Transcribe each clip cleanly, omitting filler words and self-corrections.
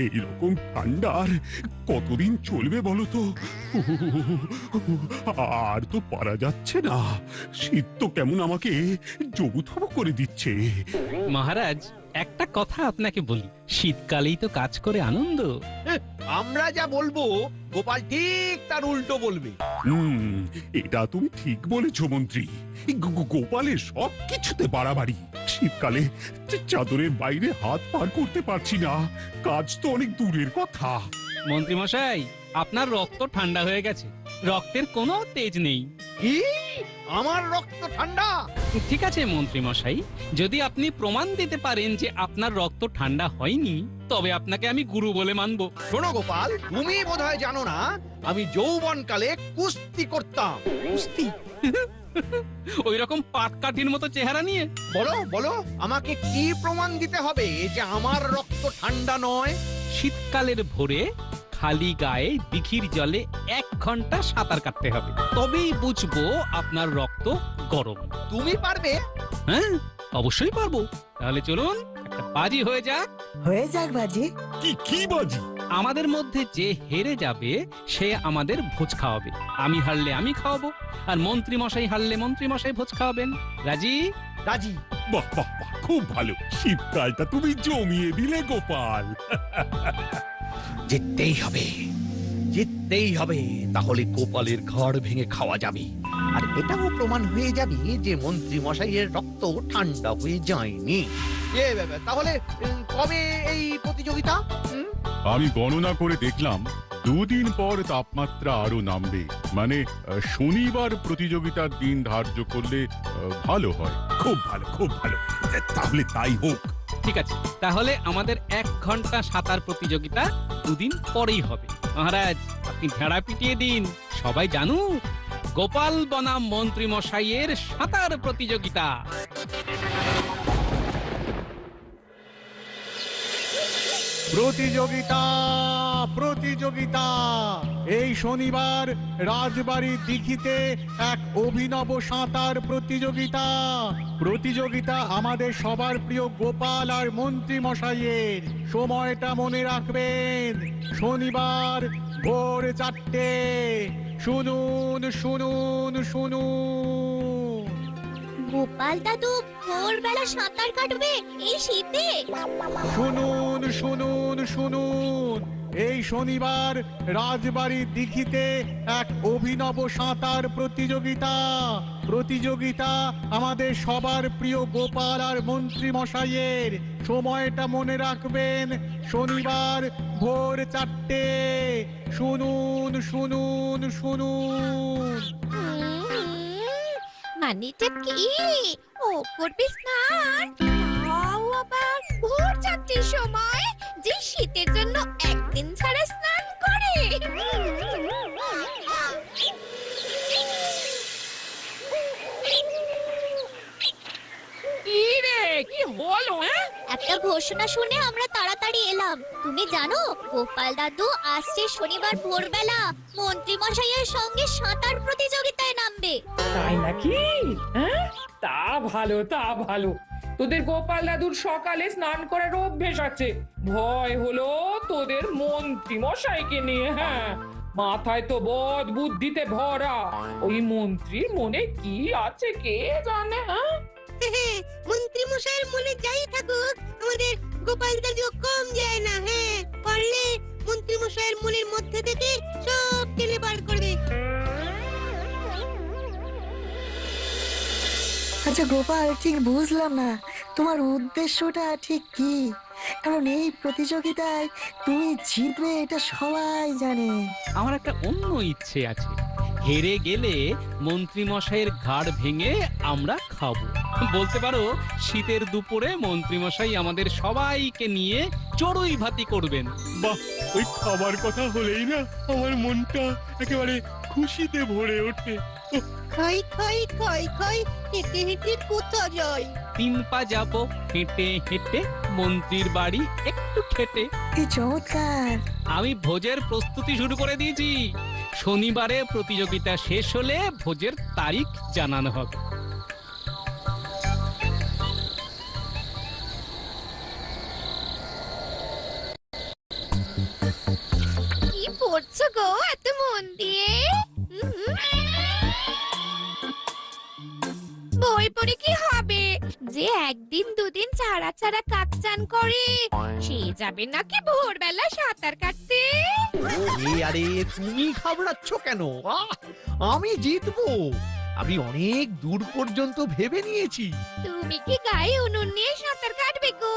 এইরকম ঠান্ডার কতদিন চলবে বলো তো? আর তো পারা যাচ্ছে না। শীত তো কেমন আমাকে জবুথবু করে দিচ্ছে। মহারাজ, একটা কথা আপনাকে বলি, শীতকালেই তো কাজ করে আনন্দ। আমরা যা বলবো গোপাল ঠিক তার উল্টো বলবে। এটা তুমি ঠিক বলেছো মন্ত্রী। গোপালের সব কিছুতে বাড়াবাড়ি। শীতকালে চাদরের বাইরে হাত পার করতে পারছি না, কাজ তো অনেক দূরের কথা। মন্ত্রী মশাই, আপনার রক্ত ঠান্ডা হয়ে গেছে, রক্তের কোনো তেজ নেই। কি? আমার রক্ত ঠান্ডা? ঠিক আছে মন্ত্রী মশাই, যদি আপনি প্রমাণ দিতে পারেন যে আপনার রক্ত ঠান্ডা হয়নি, তবে আপনাকে আমি গুরু বলে মানবো। শোনো গোপাল, তুমি বোধহয় জানো না আমি যৌবনকালে কুস্তি করতাম। কুস্তি? ওই রকম পাটকাঠির মতো চেহারা নিয়ে? বলো বলো, আমাকে কি প্রমাণ দিতে হবে যে আমার রক্ত ঠান্ডা নয়? শীতকালের ভোরে খালি গায়ে দিঘির জলে 1 ঘন্টা সাঁতার কাটতে হবে, তবেই বুঝবো আপনার রক্ত গরম। তুমি পারবে? হ্যাঁ, অবশ্যই পারবো। তাহলে চলুন, একটা বাজি হয়ে যাক। হয়ে যাক বাজি। কি বাজি? আমাদের মধ্যে যে হেরে যাবে সে আমাদের ভোজ খাওয়াবে। আমি হারলে আমি খাওয়াবো, আর মন্ত্রী মশাই হারলে মন্ত্রী মশাই ভোজ খাওয়াবেন। রাজি? রাজি। বাহ বাহ বাহ, খুব ভালো। শীতকালটা তুমি জমিয়ে দিলে গোপাল। জিততেই হবে, জিততেই হবে, তাহলে গোপালের ঘর ভেঙে খাওয়া যাবে। আর এটাও প্রমাণ হয়ে যাবে যে মন্ত্রী মশাইয়ের রক্ত ঠান্ডা হয়ে যায়নি। তাহলে কবে এই প্রতিযোগিতা? আমি গণনা করে দেখলাম 2 দিন পর তাপমাত্রা আরো নামবে। মানে শনিবার প্রতিযোগিতার দিন ধার্য করলে ভালো হয়। খুব ভালো, খুব ভালো। তাহলে তাই হোক। ঠিক আছে, তাহলে আমাদের 1 ঘন্টা সাঁতার প্রতিযোগিতা 2 দিন পরেই হবে। মহারাজ, আপনি ভেড়া পিটিয়ে দিন, সবাই জানুক গোপাল বনাম মন্ত্রী মশাইয়ের সাঁতার প্রতিযোগিতা। প্রতিযোগিতা প্রতিযোগিতা এই শনিবার রাজবাড়ির দিঘিতে এক অভিনব সাঁতার প্রতিযোগিতা। প্রতিযোগিতা আমাদের সবার প্রিয় গোপাল আর মন্ত্রী মশাইয়ের। সময়টা মনে রাখবেন, শনিবার ভোর 4টে। শুনুন শুনুন শুনুন। গোপাল দাদু ভোরবেলা সাঁতার কাটবে এই শীতে? শুনুন শুনুন শুনুন, এই শনিবার রাজবাড়ির দিঘিতে এক অভিনব সাঁতার প্রতিযোগিতা। প্রতিযোগিতা আমাদের সবার প্রিয় গোপাল আর মন্ত্রী মশাইয়ের। সময়টা মনে রাখবেন, শনিবার ভোর 4টে। শুনুন শুনুন শুনুন। মানেটা কি? ও করবে স্নান, তাও আবার ভোর 4টের সময়, যে শীতের জন্য একদিন ছাড়া স্নান করে। কি রে, কি হলো? একটা ঘোষণা শুনে আমরা তাড়াতাড়ি এলাম। তুমি জানো গোপাল দাদু আসছে শনিবার ভোরবেলা মন্ত্রী মশাইয়ের সঙ্গে সাঁতার প্রতিযোগিতায় নামবে। তাই নাকি? হ্যাঁ, তা ভালো, তা ভালো। তোদের গোপাল দাদুর সকালে স্নান করার অভ্যেস আছে, ভয় হলো তোদের মন্ত্রী মশাইকে নিয়ে। হ্যাঁ, মাথায় তো বদ বুদ্ধিতে ভরা। ওই মন্ত্রীর মনে কি আছে কে জানে? হ্যাঁ, মন্ত্রী মশাইয়ের মনে যাই থাকুক, আমাদের গোপাল দাদু কম যায় না। হ্যাঁ, পারলে মন্ত্রী মশাইয়ের মনের মধ্যে থেকে সব টেনে বার করবে। আচ্ছা গোপাল, ঠিক বুঝলাম না তোমার উদ্দেশ্যটা ঠিক কি। কারণ এই প্রতিযোগিতায় তুমি জিতবে এটা সবাই জানে। আমার একটা অন্য ইচ্ছে আছে, হেরে গেলে মন্ত্রী মশাইয়ের ঘাড় ভেঙে আমরা খাবো। বলতে পারো শীতের দুপুরে মন্ত্রী মশাই আমাদের সবাইকে নিয়ে চড়ুই ভাতি করবেন। বাহ, ওই খাবার কথা হলেই না আমার মনটা একেবারে খুশিতে ভরে ওঠে। খাই খাই খাই খাই, হেঁটে হেঁটে কোথা যায়? 3 পা যাবো হেঁটে হেঁটে, মন্ত্রীর বাড়ি একটু খেটে। কি চমৎকার! আমি ভোজের প্রস্তুতি শুরু করে দিয়েছি। শনিবারে প্রতিযোগিতা শেষ হলে ভোজের তারিখ জানানো হবে। কি পড়ছো গো এত মন দিয়ে? বই পড়ে কি হবে? যে একদিন দুদিন ছাড়া ছাড়া কাক চান করে সে যাবে নাকি ভোরবেলা সাঁতার কাটতে? আরে তুমি ঘাবড়াচ্ছ কেন? আমি জিতবো। আমি অনেক দূর পর্যন্ত ভেবে নিয়েছি। তুমি কি গায়ে উনুন নিয়ে সাঁতার কাটবে গো?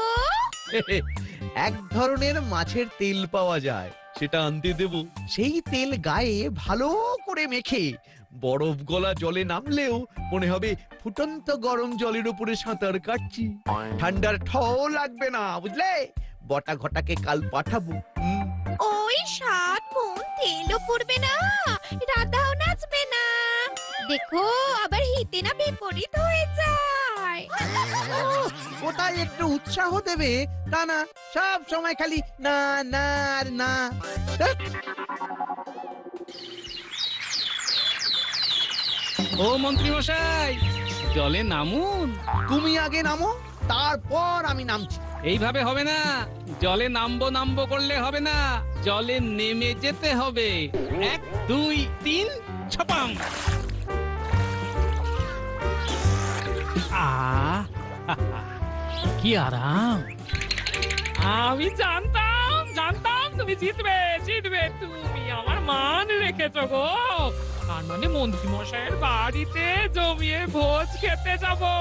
এক ধরনের মাছের তেল পাওয়া যায়, সেটা আনতে দেব। সেই তেল গায়ে ভালো করে মেখে বরফ গলা জলে নামলেও মনে হবে ফুটন্ত গরম জলের উপরে সাঁতার কাটছি। ঠান্ডার ঠও লাগবে না, বুঝলে? বটা ঘটাকে কাল পাঠাবো। ওই 7 মণ তেলও পড়বে না, রাধাও নাচবে না। দেখো আবার হিতে না বিপরীত হয়ে যায়। ওটাই একটু উৎসাহ দেবে, তা না সব সময় খালি না না আর না। ও মন্ত্রী মশাই, জলে নামুন। তুমি আগে নামো, তারপর আমি নামছি। এইভাবে হবে না, জলে নামবো নামবো করলে হবে না, জলে নেমে যেতে হবে। 1 2 3 ছপাং। কি আরাম! আমি জানতাম জানতাম তুমি জিতবে জিতবে। তুমি আমার মান রেখেছো গো। আর মানে মন্ত্রী মশাইয়ের বাড়িতে জমিয়ে ভোজ খেতে যাবো।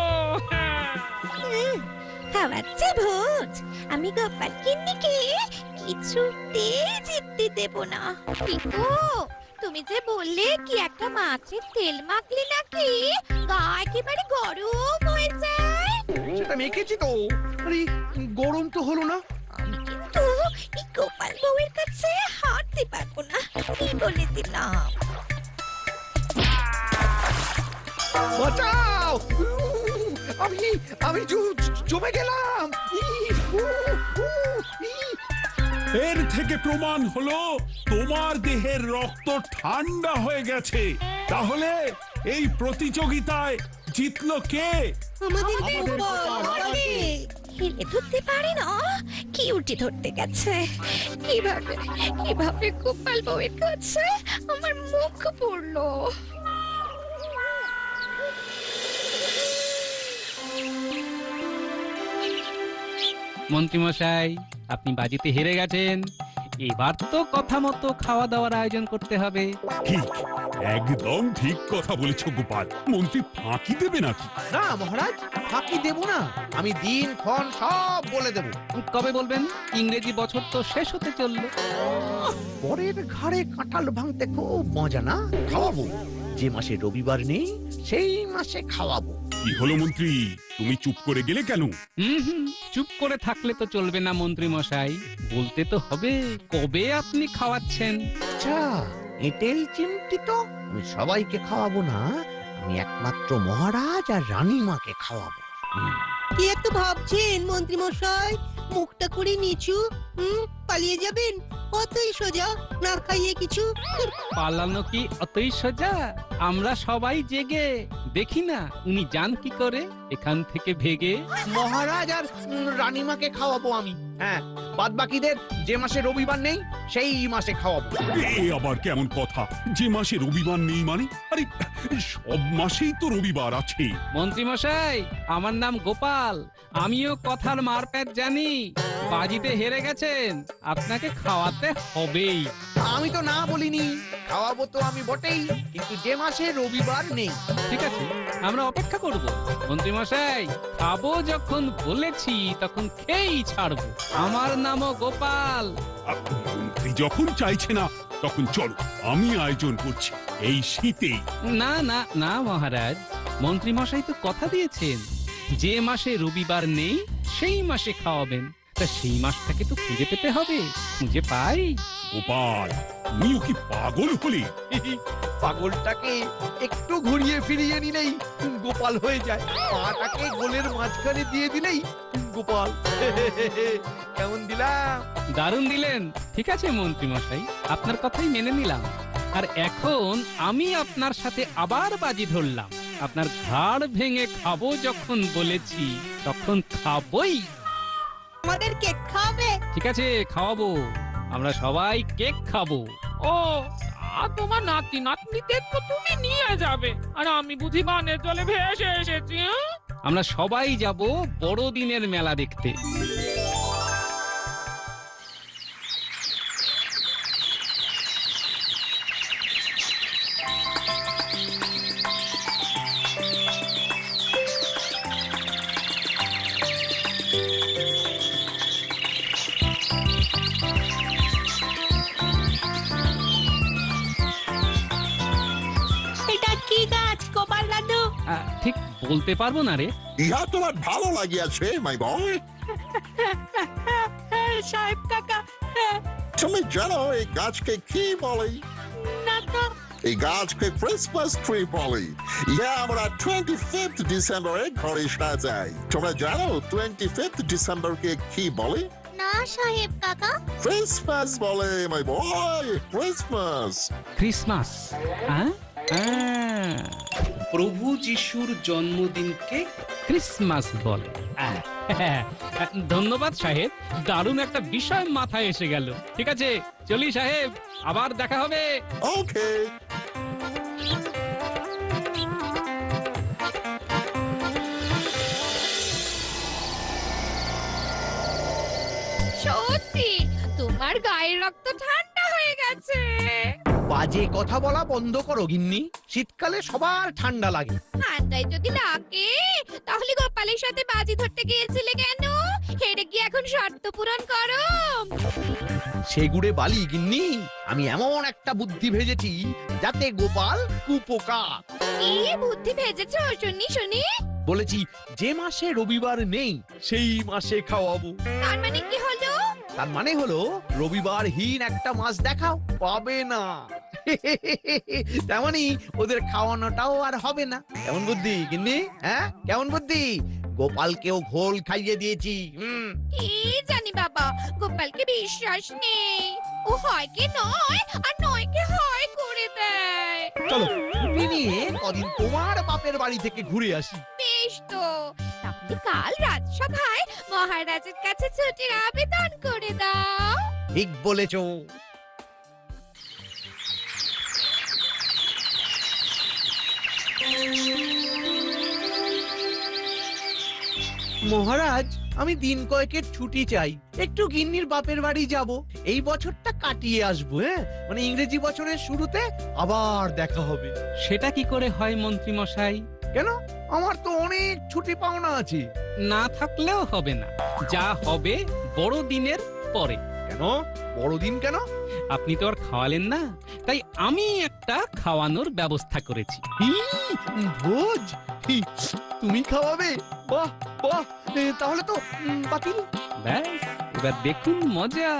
খাওয়াচ্ছে ভোজ? আমি গোপাল কিন্নিকে কিছুতে জিততে দেব না। পিকো, তুমি যে বললে কি একটা মাছের তেল মাখলে নাকি গা একেবারে গরম হয়ে যায়। সেটা মেখেছি তো, আরে গরম তো হলো না। আমি কিন্তু এই গোপাল বউয়ের কাছে হারতে পারবো না, কি বলে দিলাম। বাঁচাও! আমি আমি জমে গেলাম। এর থেকে প্রমাণ হলো তোমার দেহের রক্ত ঠান্ডা হয়ে গেছে। তাহলে এই প্রতিযোগিতায় জিতলো কে? আমাদের গোপাল। হেলে ধরতে পারে না, কি উল্টে ধরতে গেছে। কিভাবে কিভাবে গোপাল বউয়ের কাছে আমার মুখ পড়লো। মন্ত্রী মশাই, আপনি বাজিতে হেরে গেছেন। এবার তো কথা মতো খাওয়া দাওয়ার আয়োজন করতে হবে। ঠিক, একদম ঠিক কথা বলেছ গোপাল। মন্ত্রী ফাঁকি দেবে নাকি? না মহারাজ, ফাঁকি দেব না। আমি দিন ক্ষণ সব বলে দেব। কবে বলবেন? ইংরেজি বছর তো শেষ হতে চললো। পরের ঘাড়ে কাঁঠাল ভাঙতে খুব মজা না? খাওয়াবো। যে মাসে রবিবার নেই সেই মাসে খাওয়াবো। কি হলো মন্ত্রী, তুমি চুপ করে গেলে কেন? চুপ করে থাকলে তো চলবে না মন্ত্রী মশাই, বলতে তো হবে কবে আপনি খাওয়াচ্ছেন। আচ্ছা, এঁটেল চিমটি তো আমি সবাইকে খাওয়াবো না, আমি একমাত্র মহারাজ আর রানীমাকে খাওয়াবো। কি একটু ভাবছেন মন্ত্রী মশাই? মুখটা করে নিচু, পালিয়ে যাবেন? কতই সোজা, না খাইয়ে কিছু। পালানো কি অতই সোজা? আমরা সবাই জেগে দেখি না উনি যান কি করে এখান থেকে ভেগে। মহারাজ আর রানীমাকে খাওয়াবো আমি। হ্যাঁ, বাদ বাকিদের যে মাসে রবিবার নেই সেই মাসে খাওয়াবো। এ আবার কেমন কথা? যে মাসে রবিবার নেই মানে? আরে সব মাসেই তো রবিবার আছে। মন্ত্রী মশাই, আমার নাম গোপাল, আমিও কথার মারপ্যাচ জানি। বাজিতে হেরে গেছেন, আপনাকে খাওয়াতে হবেই। আমি তো না বলিনি, খাওয়াবো তো আমি বটেই, কিন্তু যে মাসে রবিবার নেই। ঠিক আছে, আমরা অপেক্ষা করব। মন্ত্রী মশাই, খাবো যখন বলেছি তখন খেয়েই ছাড়বো। আমার নামও গোপাল। মন্ত্রী যখন চাইছে না তখন চলো, আমি আয়োজন করছি এই শীতেই। না না না মহারাজ, মন্ত্রী মশাই তো কথা দিয়েছেন যে মাসে রবিবার নেই সেই মাসে খাওয়াবেন। তা সেই মাসটাকে তো খুঁজে পেতে হবে, খুঁজে পাই। গোপাল, তুমিও কি পাগল হলে? পাগলটাকে একটু ঘুরিয়ে ফিরিয়ে নিলেই গোপাল হয়ে যায়। পাটাকে গোলের মাঝখানে দিয়ে দিলেই গোপাল। কেমন দিলাম? দারুণ দিলেন। ঠিক আছে মন্ত্রী মশাই, আপনার কথাই মেনে নিলাম। আর এখন আমি আপনার সাথে আবার বাজি ধরলাম। আপনার ঘাড় ভেঙে খাবো যখন বলেছি তখন খাবই। আমাদের কেক খাবে? ঠিক আছে, খাওয়াবো। আমরা সবাই কেক খাবো। ও তোমার নাতি নাতনিদের তো তুমি নিয়ে যাবে, আর আমি বুঝি বানের জলে ভেসে এসেছি। আমরা সবাই যাব বড়দিনের মেলা দেখতে। এটা কি গাছ গোপাল দাদু? ঠিক বলতে পারবো না রে। ইহা তোমার ভালো লাগিয়াছে মাই বয়? সাহেব কাকা, তুমি জানো এই গাছকে কি বলে? না তো। এই গাছকে ক্রিসমাস ট্রি বলে। ইহা আমরা 25th ডিসেম্বরে ঘরে সাজাই। তোমরা জানো 25th ডিসেম্বরকে কি বলে? না সাহেব কাকা। ক্রিসমাস বলে মাই বয়, ক্রিসমাস। ক্রিসমাস? প্রভু যিশুর জন্মদিনকে ক্রিসমাস বলে। ধন্যবাদ সাহেব, দারুণ একটা বিষয় মাথায় এসে গেল। ঠিক আছে, চলি সাহেব, আবার দেখা হবে। ওকে। সত্যি তোমার গায়ের রক্ত ঠান্ডা হয়ে গেছে। বাজে কথা বলা বন্ধ করো গিন্নি। শীতকালে সবার ঠান্ডা লাগে। ঠান্ডায় যদি লাগে তাহলে গোপালের সাথে বাজি ধরতে গিয়েছিলে কেন? হেরে গিয়ে এখন শর্ত পূরণ করো। সেগুড়ে বালি গিন্নি, আমি এমন একটা বুদ্ধি ভেজেছি যাতে গোপাল কুপোকাত। কি বুদ্ধি ভেজেছো শুনি শুনি? বলেছি যে মাসে রবিবার নেই সেই মাসে খাওয়াবো। তার মানে কি হলো? তার মানে হলো রবিবারহীন একটা মাস দেখাও, পাবে না। তেমনি ওদের খাওয়ানোটাও আর হবে না। কেমন বুদ্ধি গিন্নি? হ্যাঁ কেমন বুদ্ধি? গোপালকেও ঘোল খাইয়ে দিয়েছি। কি জানি বাবা, গোপালকে বিশ্বাস নেই। ও হয় কি নয়, আর নয় কি হয় করে দেয়। চলো ছুটি নিয়ে কদিন তোমার বাপের বাড়ি থেকে ঘুরে আসি। বেশ তো, তাহলে কাল রাজসভায় মহারাজের কাছে ছুটির আবেদন করে দাও। ঠিক বলেছো। মহারাজ, আমি দিন কয়েকের ছুটি চাই, একটু গিন্নির বাপের বাড়ি যাব। এই বছরটা কাটিয়ে আসবো। মানে ইংরেজি বছরের শুরুতে আবার দেখা হবে। সেটা কি করে হয় মন্ত্রী মশাই? কেন? আমার তো অনেক ছুটি পাওনা আছে। না থাকলেও হবে না, যা হবে বড়দিনের পরে। কেন বড়দিন কেন? আপনি তো আর খাওয়ালেন না, তাই আমি একটা খাওয়ানোর ব্যবস্থা করেছি। ভোজ? তুমি খাওয়াবে? বাহ বাহ, তাহলে তো বাতিল। ব্যাস, এবার দেখুন মজা,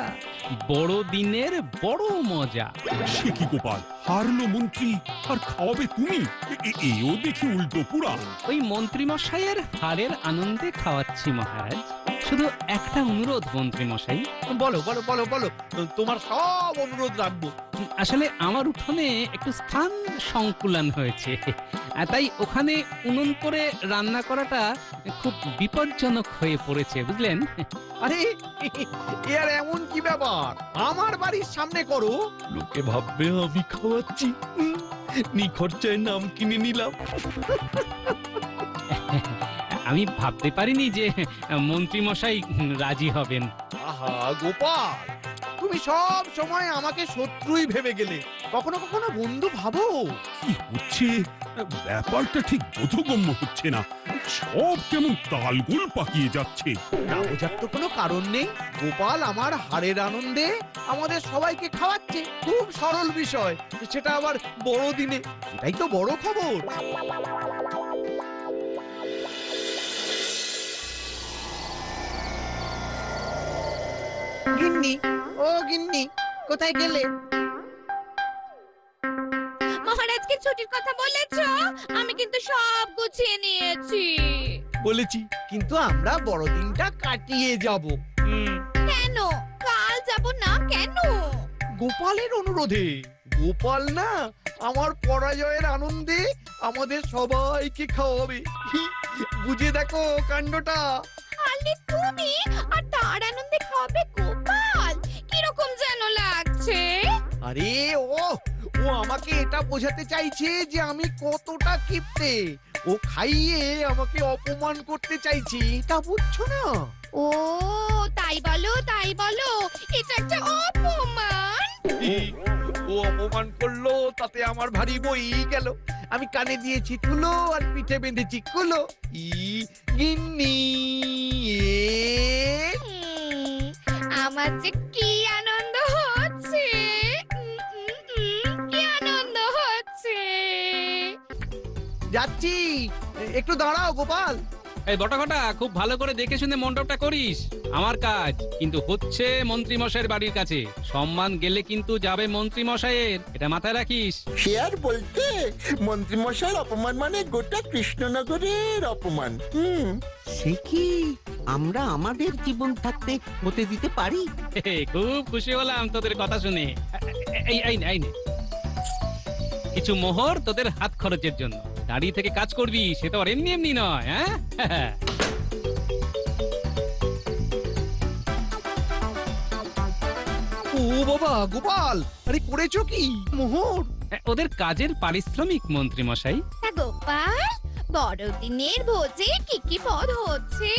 বড়দিনের বড় মজা। সে কি গোপাল, হারলো মন্ত্রী আর খাওয়াবে তুমি? এও দেখি উল্টো পুরা। ওই মন্ত্রী মশাইয়ের হারের আনন্দে খাওয়াচ্ছি মহারাজ। শুধু একটা অনুরোধ মন্ত্রী মশাই। বলো বলো বলো বলো, তোমার সব অনুরোধ রাখবো। আসলে আমার উঠোনে একটু স্থান সংকুলান হয়েছে, তাই ওখানে উনুন করে রান্না করাটা খুব বিপজ্জনক হয়ে পড়েছে, বুঝলেন? আরে এর এমন কি ব্যাপার? আমার বাড়ির সামনে করো, লোকে ভাববে আমি খাওয়াচ্ছি। নিখরচায় নাম কিনে নিলাম। আমি ভাবতে পারিনি যে মন্ত্রী মশাই রাজি হবেন। আহা গোপাল, তুমি সব সময় আমাকে শত্রুই ভেবে গেলে, কখনো কখনো বন্ধু ভাবো। কি হচ্ছে ব্যাপারটা ঠিক বোধগম্য হচ্ছে না। সব কেমন তালগোল পাকিয়ে যাচ্ছে। না বোঝার তো কোনো কারণ নেই। গোপাল আমার হারের আনন্দে আমাদের সবাইকে খাওয়াচ্ছে, খুব সরল বিষয়, সেটা আবার বড়দিনে। এটাই তো বড় খবর। গিন্নি, ও গিন্নি, কোথায় গেলে? মহারাজকে ছুটির কথা বলেছো? আমি কিন্তু সব গুছিয়ে নিয়েছি। বলেছি, কিন্তু আমরা বড়দিনটা কাটিয়ে যাব। কেন কাল যাব না কেন? গোপালের অনুরোধে। গোপাল না আমার পরাজয়ের আনন্দে আমাদের সবাইকে খাওয়াবে। বুঝে দেখো কাণ্ডটা। আলে তুমি আর তার আনন্দে খাবে গোপাল? কিরকম যেন আরে ও ও আমাকে এটা বোঝাতে চাইছে যে আমি কতটা কিপ্টে। ও খাইয়ে আমাকে অপমান করতে চাইছে, এটা বুঝছো না? ও তাই বলো এটা একটা অপমান। ও অপমান করলো, তাতে আমার ভারী বই গেল। আমি কানে দিয়েছি তুলো আর পিঠে বেঁধেছি কুলো। গিন্নি হুম, আমার যে কি আনন্দ হচ্ছে, কি আনন্দ হচ্ছে। যাচ্ছি, একটু দাঁড়াও গোপাল। এই বটাঘটা খুব ভালো করে দেখে শুনে মণ্ডপটা করিস। আমার কাজ কিন্তু হচ্ছে মন্ত্রী মশাইয়ের বাড়ির কাছে। সম্মান গেলে কিন্তু যাবে মন্ত্রী মশাইয়ের, এটা মাথায় রাখিস। সে আর বলতে, মন্ত্রীমশাইয়ের অপমান মানে গোটা কৃষ্ণনগরের অপমান। সে কি আমরা আমাদের জীবন থাকতে হতে দিতে পারি? খুব খুশি হলাম তোদের কথা শুনে। এই নে কিছু মোহর তোদের হাত খরচের জন্য। দাঁড়িয়ে থেকে কাজ করবি, সে তো আর এমনি এমনি নয়। হ্যাঁ ও বাবা গোপাল, আরে করেছো কি মোহর? ওদের কাজের পারিশ্রমিক মন্ত্রী মশাই। তা গোপাল, বড়দিনের ভোজে কি কি পদ হচ্ছে?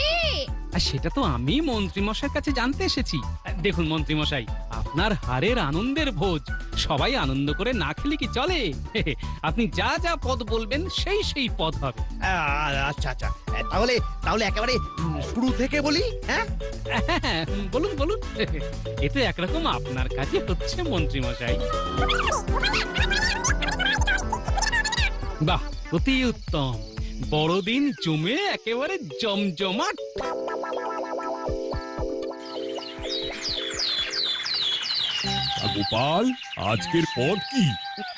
আর সেটা তো আমি মন্ত্রী মশাইয়ের কাছে জানতে এসেছি। দেখুন মন্ত্রী মশাই, আপনার হারের আনন্দের ভোজ, সবাই আনন্দ করে না খেলে কি চলে? আপনি যা যা পদ বলবেন সেই সেই পদ হবে। আচ্ছা আচ্ছা, তাহলে একেবারে শুরু থেকে বলি। হ্যাঁ বলুন এ তো একরকম আপনার কাজে হচ্ছে মন্ত্রী মশাই। বাহ, অতি উত্তম। বড়দিন জমে একেবারে জমজমাট। গোপাল, আজকের পদ কি?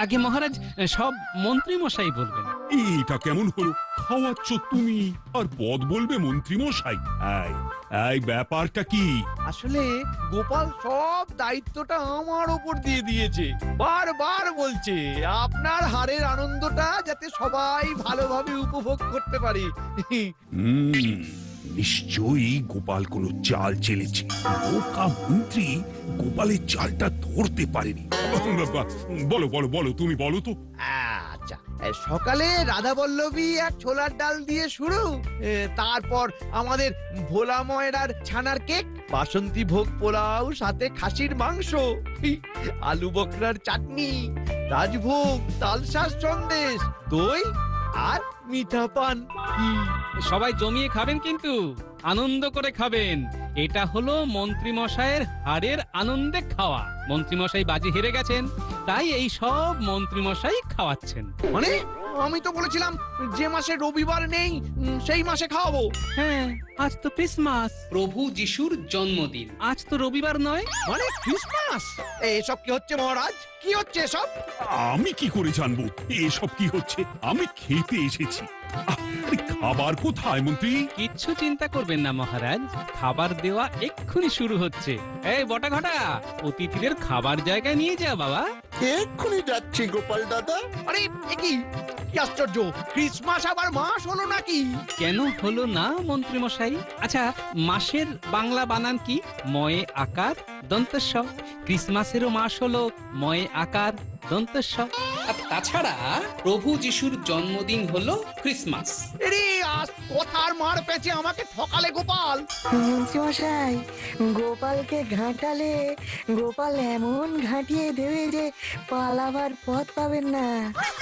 আগে মহারাজ, সব মন্ত্রী মশাই বলবেন। এটা কেমন হলো? খাওয়াচ্ছ তুমি আর পদ বলবে মন্ত্রী মশাই? এই ব্যাপারটা কি? আসলে গোপাল সব দায়িত্বটা আমার ওপর দিয়ে দিয়েছে। বারবার বলছে আপনার হারের আনন্দটা যাতে সবাই ভালোভাবে উপভোগ করতে পারে। নিশ্চয়ই গোপাল কোনো চাল চেলেছে। বোকা মন্ত্রী গোপালের চালটা ধরতে পারেনি। বলো তুমি বলো তো। আচ্ছা, সকালে রাধা বল্লভী এক ছোলার ডাল দিয়ে শুরু, তারপর আমাদের ভোলা ময়রার ছানার কেক, বাসন্তী ভোগ পোলাও সাথে খাসির মাংস, আলু বকরার চাটনি, রাজভোগ, তালশাঁস সন্দেশ, দই আর মিঠা পান। সবাই জমিয়ে খাবেন, কিন্তু আনন্দ করে খাবেন। এটা হলো মন্ত্রী মশাইয়ের হারের আনন্দে খাওয়া। মন্ত্রী মশাই বাজি হেরে গেছেন, তাই এই সব মন্ত্রী মশাই খাওয়াচ্ছেন। মানে আমি তো বলেছিলাম যে মাসে রবিবার নেই সেই মাসে খাওয়াবো। হ্যাঁ, আজ তো ক্রিসমাস, প্রভু যিশুর জন্মদিন। আজ তো রবিবার নয়। মানে ক্রিসমাস? এসব কি হচ্ছে মহারাজ? কি হচ্ছে এসব? আমি কি করে জানবো এসব কি হচ্ছে? আমি খেতে এসেছি। খাবার কোথায় মন্ত্রী? কিচ্ছু চিন্তা করবেন না মহারাজ, খাবার দেওয়া এক্ষুনি শুরু হচ্ছে। এই বটাঘটা, অতিথিদের খাবার জায়গায় নিয়ে যা বাবা। এক্ষুনি যাচ্ছি গোপাল দাদা। আরে কি আশ্চর্য, ক্রিসমাস আবার মাস হলো নাকি? কেন হলো না মন্ত্রী মশাই? আচ্ছা, মাসের বাংলা বানান কি? ময়ে আকার দন্তস্ব। ক্রিসমাসেরও মাস হলো ময়ে আকার দন্তস্ব। আর তাছাড়া প্রভু যিশুর জন্মদিন হলো ক্রিসমাস। এরে আজ কথার মার পেছে আমাকে ঠকালে গোপাল। মন্ত্রী মশাই, গোপালকে ঘাঁটালে গোপাল এমন ঘাঁটিয়ে দেবে যে পালাবার পথ পাবেন না।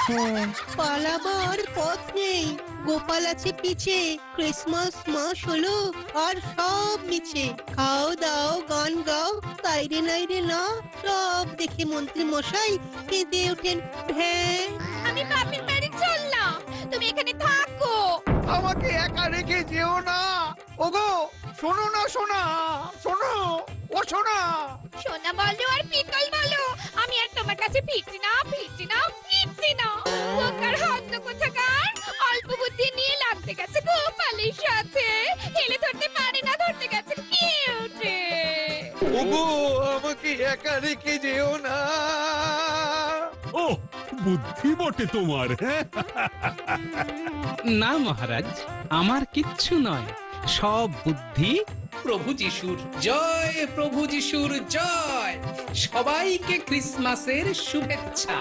হ্যাঁ, পালাবার পথ নেই, গোপাল আছে পিছে। ক্রিসমাস মাস হলো আর সব মিছে। খাও দাও গান গাও, তাইরে নাইরে না, সব দেখে মন্ত্রী মশাই কেঁদে ওঠেন। হ্যাঁ, আমি বাপের বাড়ি চললাম, তুমি এখানে থাকো। আমাকে একা রেখে যেও না। ওগো শোনো না, শোনা শোনো, ও শোনা। সোনা বলো আর পিতল বলো, আমি আর তোমার কাছে ফিরছি না। লোকার হদ্দ কোথাকার, অল্প বুদ্ধি নিয়ে লাগতে গেছে গোপালের সাথে। হেলে ধরতে পারে না, ধরতে গেছে কিউটে। ওগো আমাকে একা রেখে যেও না। ও বুদ্ধি বটে তোমার। না মহারাজ, আমার কিচ্ছু নয়, সব বুদ্ধি প্রভু যিশুর, জয় প্রভু যিশুর জয়। সবাইকে ক্রিসমাসের শুভেচ্ছা।